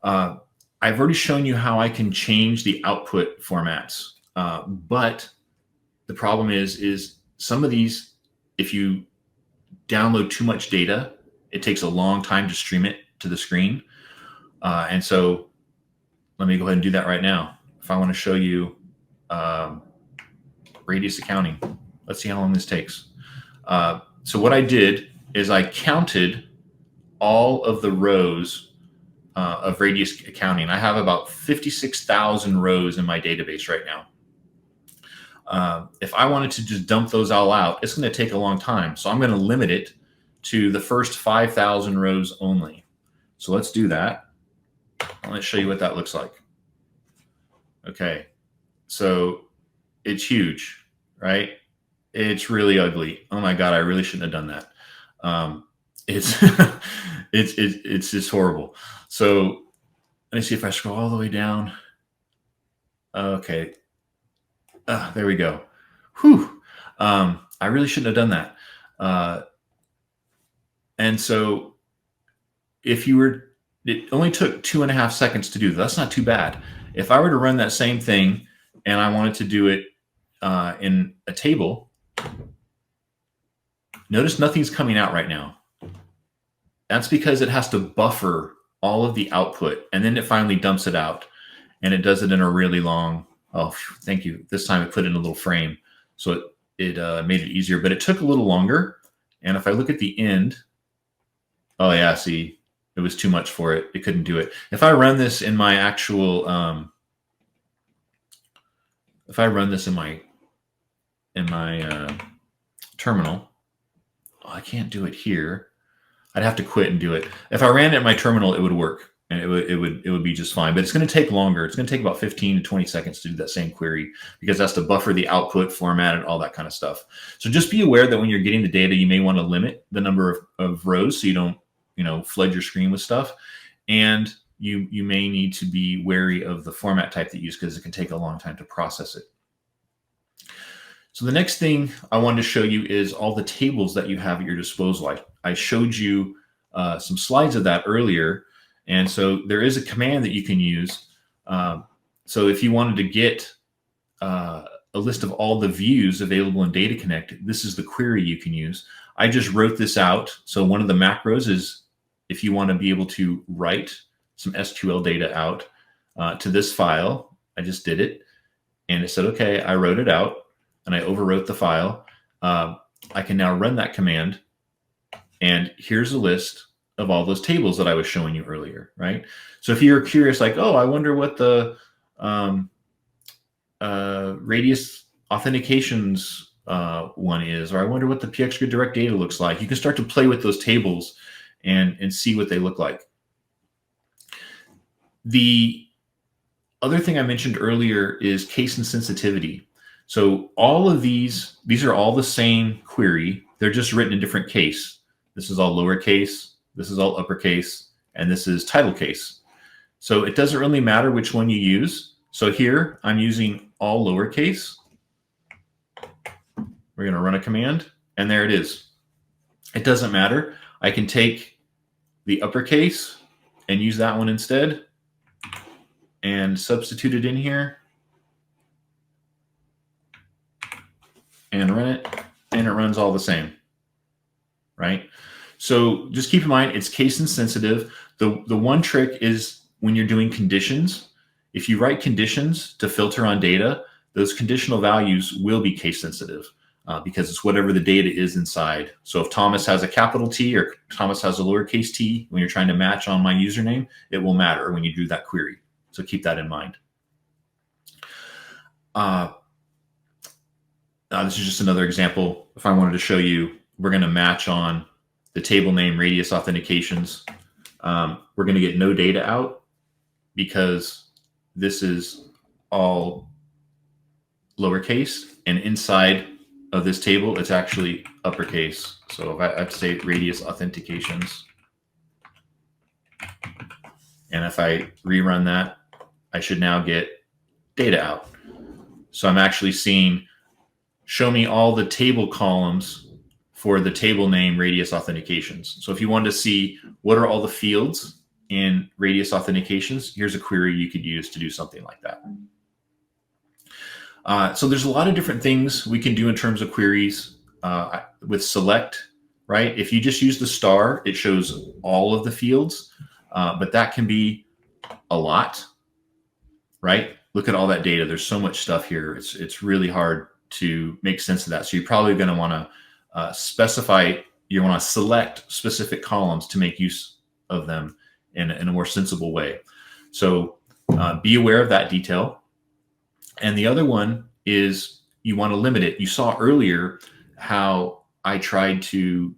I've already shown you how I can change the output formats, but the problem is some of these, if you download too much data, it takes a long time to stream it to the screen. And so let me go ahead and do that right now. If I want to show you radius accounting, let's see how long this takes. So what I did is I counted all of the rows of radius accounting. I have about 56,000 rows in my database right now. If I wanted to just dump those all out, it's going to take a long time. So I'm going to limit it to the first 5,000 rows only. So let's do that. Let's show you what that looks like. Okay, so it's huge, right? It's really ugly. Oh my God, I really shouldn't have done that. It's it's just horrible. So let me see if I scroll all the way down. Okay, there we go. Whew. I really shouldn't have done that. And so if you were, it only took 2.5 seconds to do that. That's not too bad. If I were to run that same thing and I wanted to do it in a table, notice nothing's coming out right now. That's because it has to buffer all of the output, and then it finally dumps it out, and it does it in a really long, oh, thank you. This time it put in a little frame, so it made it easier, but it took a little longer. And if I look at the end, oh yeah, see, it was too much for it. It couldn't do it. If I run this in my actual, if I run this in my terminal, oh, I can't do it here. I'd have to quit and do it. If I ran it in my terminal, it would work, and it would be just fine. But it's going to take longer. It's going to take about 15 to 20 seconds to do that same query, because that's to buffer the output, format it, all that kind of stuff. So just be aware that when you're getting the data, you may want to limit the number of rows so you don't, flood your screen with stuff. And you may need to be wary of the format type that you use, because it can take a long time to process it. So the next thing I wanted to show you is all the tables that you have at your disposal. I showed you some slides of that earlier. And so there is a command that you can use. So if you wanted to get a list of all the views available in Data Connect, this is the query you can use. I just wrote this out. So one of the macros is if you want to be able to write some SQL data out to this file. I just did it. And it said, okay, I wrote it out and I overwrote the file. I can now run that command. And here's a list of all those tables that I was showing you earlier, right? So if you're curious, like, oh, I wonder what the radius authentications one is, or I wonder what the pxgrid direct data looks like, you can start to play with those tables and see what they look like. The other thing I mentioned earlier is case insensitivity. So all of these are all the same query. They're just written in different case. This is all lowercase, this is all uppercase, and this is title case. So it doesn't really matter which one you use. So here I'm using all lowercase. We're going to run a command, and there it is. It doesn't matter. I can take the uppercase and use that one instead and substitute it in here and run it, and it runs all the same, right? So just keep in mind, it's case insensitive. The one trick is when you're doing conditions, if you write conditions to filter on data, those conditional values will be case sensitive because it's whatever the data is inside. So if Thomas has a capital T or Thomas has a lowercase t, when you're trying to match on my username, it will matter when you do that query. So keep that in mind. This is just another example. If I wanted to show you, we're going to match on the table name radius authentications. We're going to get no data out because this is all lowercase, and inside of this table, it's actually uppercase. So if I have to say radius authentications, and if I rerun that, I should now get data out. So I'm actually seeing, show me all the table columns for the table name radius authentications. So if you wanted to see what are all the fields in radius authentications, here's a query you could use to do something like that. So there's a lot of different things we can do in terms of queries with select, right? If you just use the star, it shows all of the fields, but that can be a lot, right? Look at all that data. There's so much stuff here. It's really hard to make sense of that. So you're probably going to want to specify, you want to select specific columns to make use of them in a more sensible way. So be aware of that detail. And the other one is you want to limit it. You saw earlier how I tried to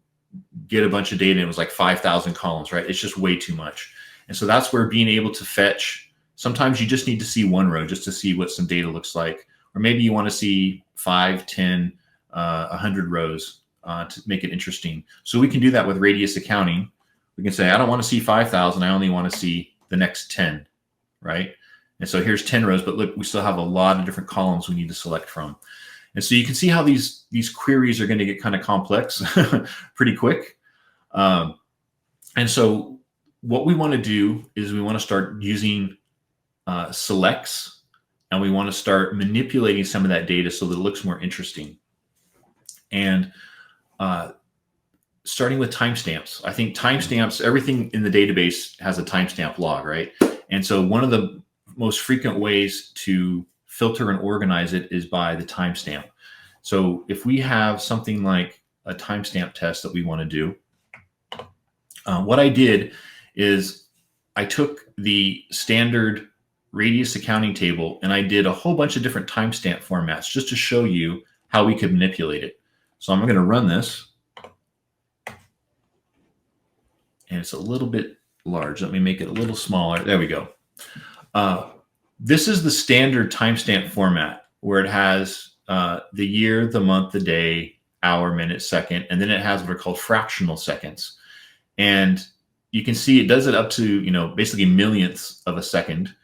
get a bunch of data and it was like 5,000 columns, right? It's just way too much. And so that's where being able to fetch, sometimes you just need to see one row just to see what some data looks like. Or maybe you want to see 5, 10, 100 rows to make it interesting. So we can do that with radius accounting. We can say, I don't want to see 5,000. I only want to see the next 10, right? And so here's 10 rows, but look, we still have a lot of different columns we need to select from. And so you can see how these queries are going to get kind of complex pretty quick. And so what we want to do is we want to start using selects, and we want to start manipulating some of that data so that it looks more interesting. And starting with timestamps. I think timestamps, everything in the database has a timestamp log, right? And so one of the most frequent ways to filter and organize it is by the timestamp. So if we have something like a timestamp test that we want to do, what I did is I took the standard radius accounting table and I did a whole bunch of different timestamp formats just to show you how we could manipulate it. So I'm going to run this. And it's a little bit large. Let me make it a little smaller. There we go. This is the standard timestamp format where it has the year, the month, the day, hour, minute, second, and then it has what are called fractional seconds. And you can see it does it up to, basically millionths of a second,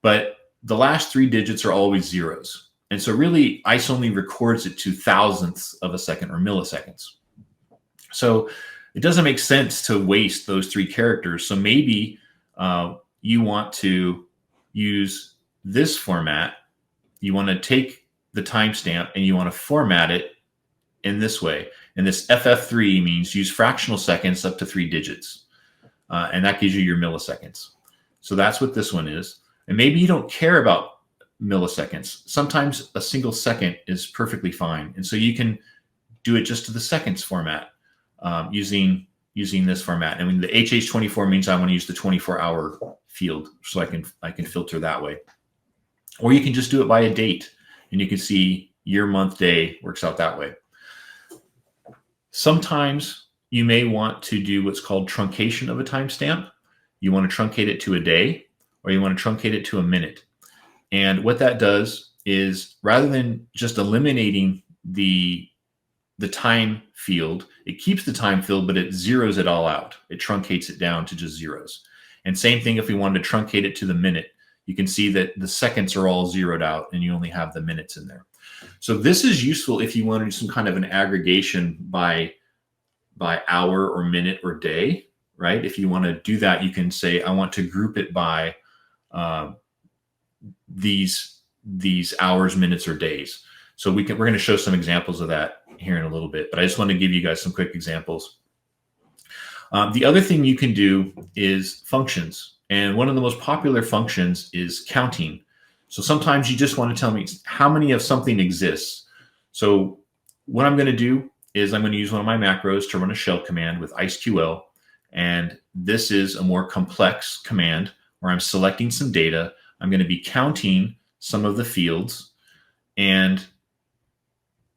but the last 3 digits are always zeros. And so really ICE only records it to thousandths of a second or milliseconds. So it doesn't make sense to waste those 3 characters. So maybe you want to use this format. You want to take the timestamp and you want to format it in this way. And this FF3 means use fractional seconds up to 3 digits. And that gives you your milliseconds. So that's what this one is. And maybe you don't care about milliseconds. Sometimes a single second is perfectly fine. And so you can do it just to the seconds format using this format. And when the HH24 means I want to use the 24-hour field, so I can filter that way. Or you can just do it by a date, and you can see year, month, day works out that way. Sometimes you may want to do what's called truncation of a timestamp. You want to truncate it to a day, or you want to truncate it to a minute. And what that does is, rather than just eliminating the time field, it keeps the time field, but it zeroes it all out. It truncates it down to just zeros. And same thing if we wanted to truncate it to the minute. You can see that the seconds are all zeroed out and you only have the minutes in there. So this is useful if you want to do some kind of an aggregation by hour or minute or day, right? If you want to do that, you can say, I want to group it by these hours, minutes, or days. So we're going to show some examples of that here in a little bit, but I just want to give you guys some quick examples. The other thing you can do is functions. And one of the most popular functions is counting. So sometimes you just want to tell me how many of something exists. So what I'm going to do is I'm going to use one of my macros to run a shell command with iseql. And this is a more complex command where I'm selecting some data. I'm going to be counting some of the fields, and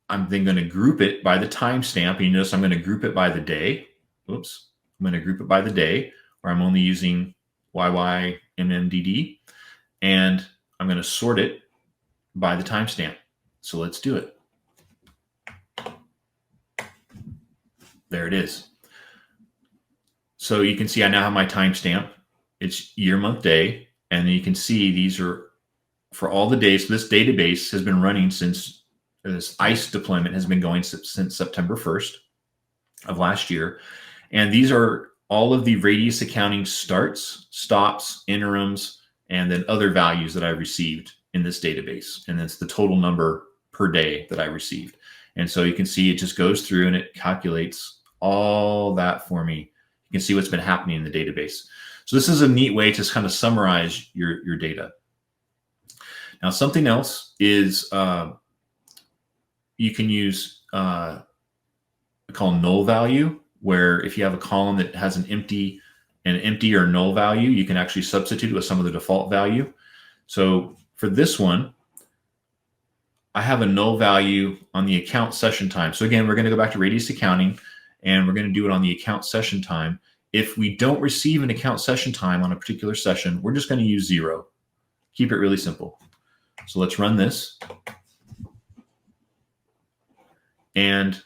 I'm then going to group it by the timestamp. You notice I'm going to group it by the day. Oops. I'm going to group it by the day, where I'm only using YYMMDD, and I'm going to sort it by the timestamp. So let's do it. There it is. So you can see I now have my timestamp. It's year, month, day, and you can see these are for all the days. This database has been running since this ICE deployment has been going since September 1st of last year. And these are all of the radius accounting starts, stops, interims, and then other values that I received in this database. And it's the total number per day that I received. And so you can see it just goes through and it calculates all that for me. You can see what's been happening in the database. So this is a neat way to kind of summarize your data. Now, something else is you can use called null value, where if you have a column that has an empty or null value, you can actually substitute it with some of the default value. So for this one, I have a null value on the account session time. So again, we're going to go back to radius accounting, and we're going to do it on the account session time. If we don't receive an account session time on a particular session, we're just going to use 0. Keep it really simple. So let's run this. And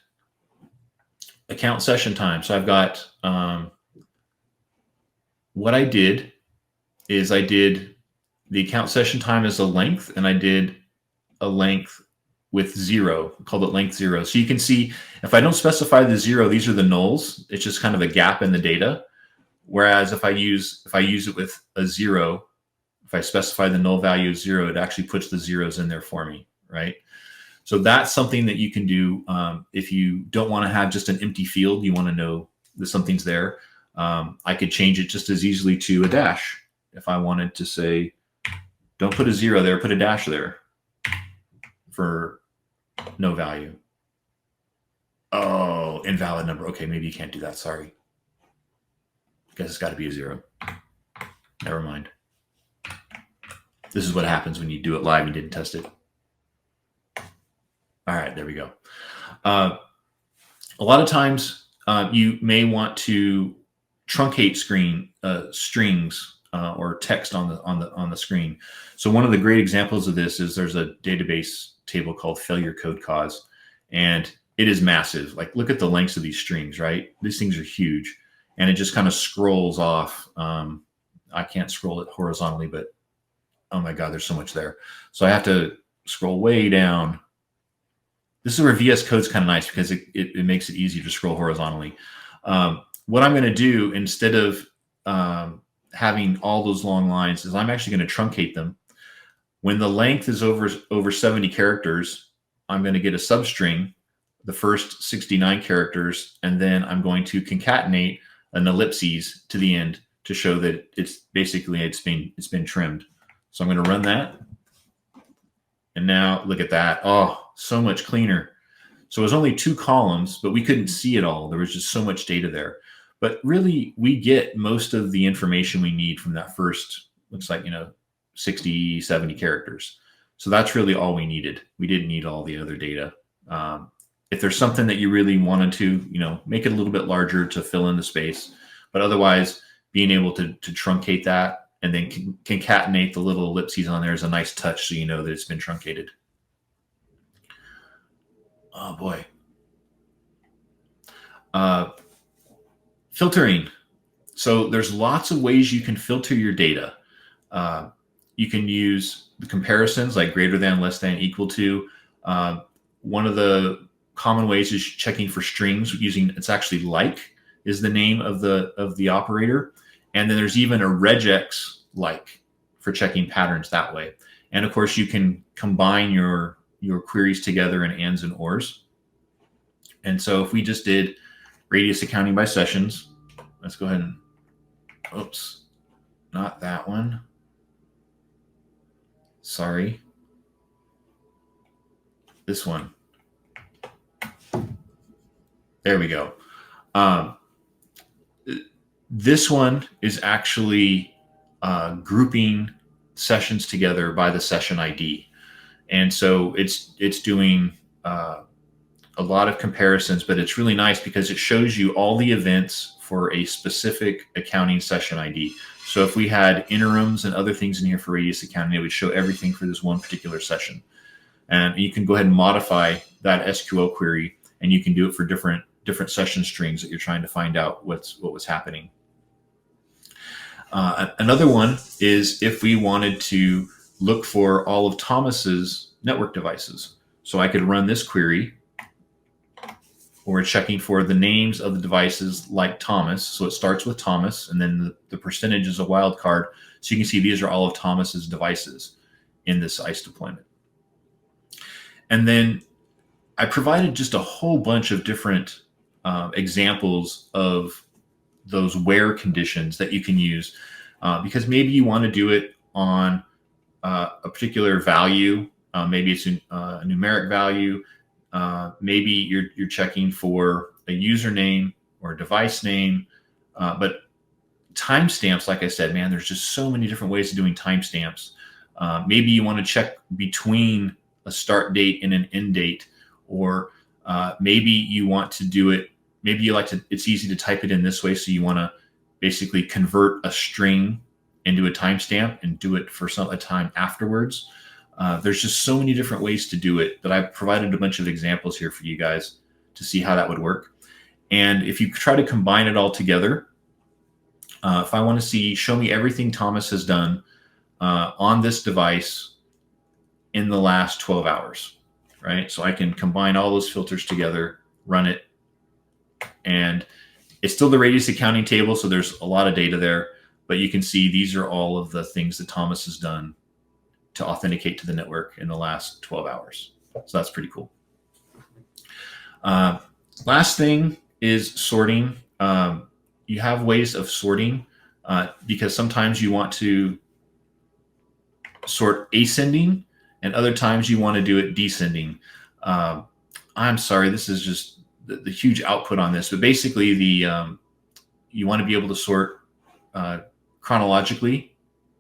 account session time. So I've got what I did is I did the account session time as a length, and I did a length with 0, called it length 0. So you can see if I don't specify the 0, these are the nulls. It's just kind of a gap in the data. Whereas if I use it with a 0, if I specify the null value of 0, it actually puts the zeros in there for me, right? So that's something that you can do if you don't want to have just an empty field. You want to know that something's there. I could change it just as easily to a dash. If I wanted to say, don't put a 0 there, put a dash there for no value. Oh, invalid number. Okay, maybe you can't do that. Sorry. I guess it's got to be a 0. Never mind. This is what happens when you do it live and didn't test it. All right, there we go. A lot of times you may want to truncate strings or text on the screen. So one of the great examples of this is there's a database table called failure code cause, and it is massive. Like, look at the lengths of these strings, right? These things are huge, and it just kind of scrolls off. I can't scroll it horizontally, but oh my God, there's so much there. So I have to scroll way down. This is where VS Code is kind of nice because it makes it easy to scroll horizontally. What I'm going to do instead of having all those long lines is I'm actually going to truncate them. When the length is over 70 characters, I'm going to get a substring, the first 69 characters, and then I'm going to concatenate an ellipses to the end to show that it's been trimmed. So I'm going to run that. And now look at that. Oh, so much cleaner. So it was only 2 columns, but we couldn't see it all. There was just so much data there. But really, we get most of the information we need from that first, looks like, 60, 70 characters. So that's really all we needed. We didn't need all the other data. If there's something that you really wanted to, make it a little bit larger to fill in the space, but otherwise being able to truncate that and then concatenate the little ellipses on there is a nice touch, so you know that it's been truncated. Oh boy. Filtering. So there's lots of ways you can filter your data. You can use the comparisons like greater than, less than, equal to. One of the common ways is checking for strings using, it's actually like is the name of the operator. And then there's even a regex like for checking patterns that way. And of course you can combine your queries together in ands and ors. And so if we just did radius accounting by sessions, let's go ahead and, oops, not that one. Sorry. This one. There we go. This one is actually grouping sessions together by the session ID. And so it's doing a lot of comparisons, but it's really nice because it shows you all the events for a specific accounting session ID. So if we had interims and other things in here for radius accounting, it would show everything for this one particular session. And you can go ahead and modify that SQL query, and you can do it for different session strings that you're trying to find out what was happening. Another one is if we wanted to look for all of Thomas's network devices. So I could run this query, or checking for the names of the devices like Thomas. So it starts with Thomas, and then the percentage is a wildcard. So you can see these are all of Thomas's devices in this ICE deployment. And then I provided just a whole bunch of different examples of those where conditions that you can use because maybe you want to do it on a particular value. Maybe it's a numeric value. Maybe you're checking for a username or a device name, but timestamps, like I said, man, there's just so many different ways of doing timestamps. Maybe you want to check between a start date and an end date, or maybe you want to do it. Maybe you like to, it's easy to type it in this way. So you want to basically convert a string into a timestamp and do it for a time afterwards. There's just so many different ways to do it that I've provided a bunch of examples here for you guys to see how that would work. And if you try to combine it all together, if I want to see, show me everything Thomas has done on this device in the last 12 hours, right? So I can combine all those filters together, run it, and it's still the radius accounting table. So there's a lot of data there, but you can see these are all of the things that Thomas has done to authenticate to the network in the last 12 hours. So that's pretty cool. Last thing is sorting. You have ways of sorting because sometimes you want to sort ascending and other times you want to do it descending. I'm sorry, this is just the huge output on this, but basically you want to be able to sort chronologically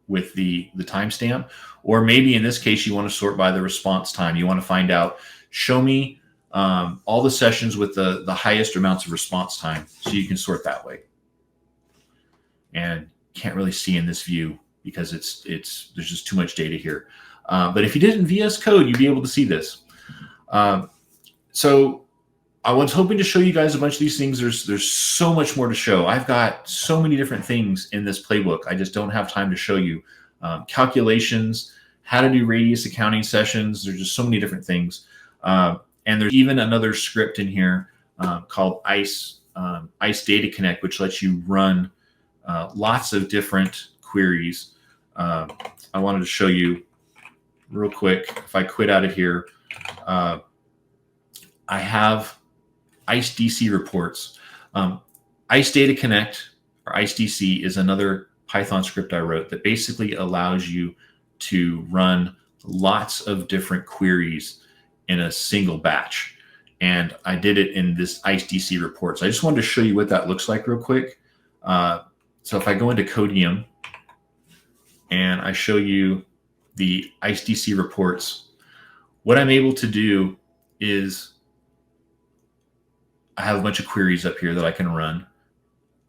with the timestamp, or maybe in this case, you want to sort by the response time. You want to find out, show me all the sessions with the highest amounts of response time, so you can sort that way. and can't really see in this view because there's just too much data here. But if you did it in VS Code, you'd be able to see this. So I was hoping to show you guys a bunch of these things. There's so much more to show. I've got so many different things in this playbook. I just don't have time to show you. Calculations, how to do radius accounting sessions. There's just so many different things. And there's even another script in here called ISE Data Connect, which lets you run lots of different queries. I wanted to show you real quick. If I quit out of here, I have ISE reports. ISE Data Connect, or ISE is another Python script I wrote that basically allows you to run lots of different queries in a single batch. And I did it in this ISE reports. I just wanted to show you what that looks like real quick. So if I go into Codium and I show you the ISE reports, what I'm able to do is I have a bunch of queries up here that I can run.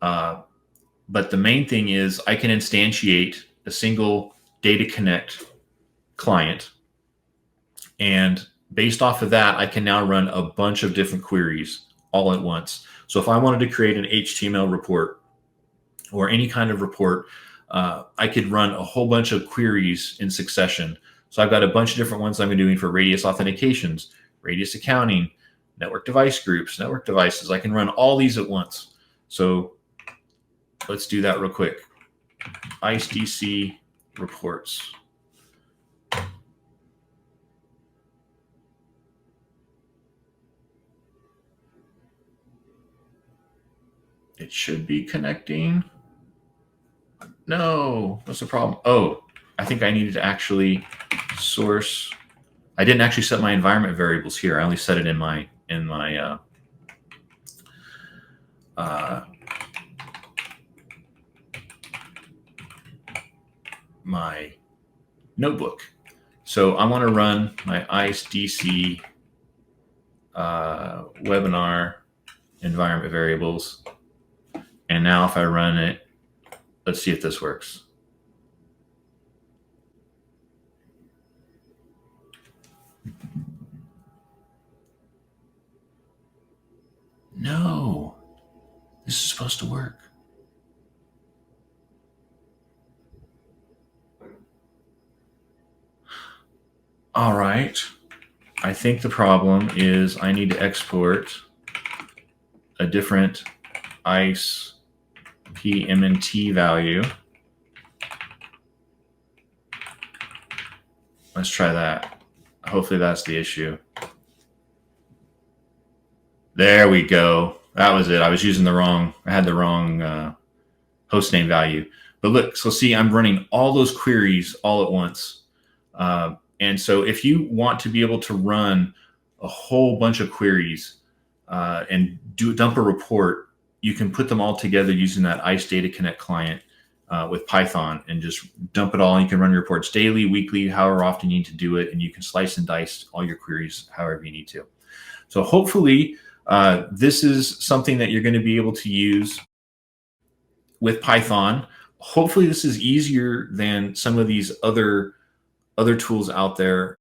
But the main thing is I can instantiate a single Data Connect client. And based off of that, I can now run a bunch of different queries all at once. So if I wanted to create an HTML report or any kind of report, I could run a whole bunch of queries in succession. So I've got a bunch of different ones I'm doing for radius authentications, radius accounting, network device groups, network devices. I can run all these at once. So let's do that real quick. ISE reports. It should be connecting. No, what's the problem? Oh, I think I needed to actually source. I didn't actually set my environment variables here. I only set it in my my notebook. So I want to run my ISE webinar environment variables. And now if I run it, let's see if this works. No, this is supposed to work. All right. I think the problem is I need to export a different ISE PMNT value. Let's try that. Hopefully that's the issue. There we go. That was it. I was using I had the wrong hostname value. But look, so see, I'm running all those queries all at once. And so if you want to be able to run a whole bunch of queries and dump a report, you can put them all together using that ISE Data Connect client with Python and just dump it all. You can run your reports daily, weekly, however often you need to do it, and you can slice and dice all your queries however you need to. So hopefully this is something that you're going to be able to use with Python. Hopefully this is easier than some of these other tools out there.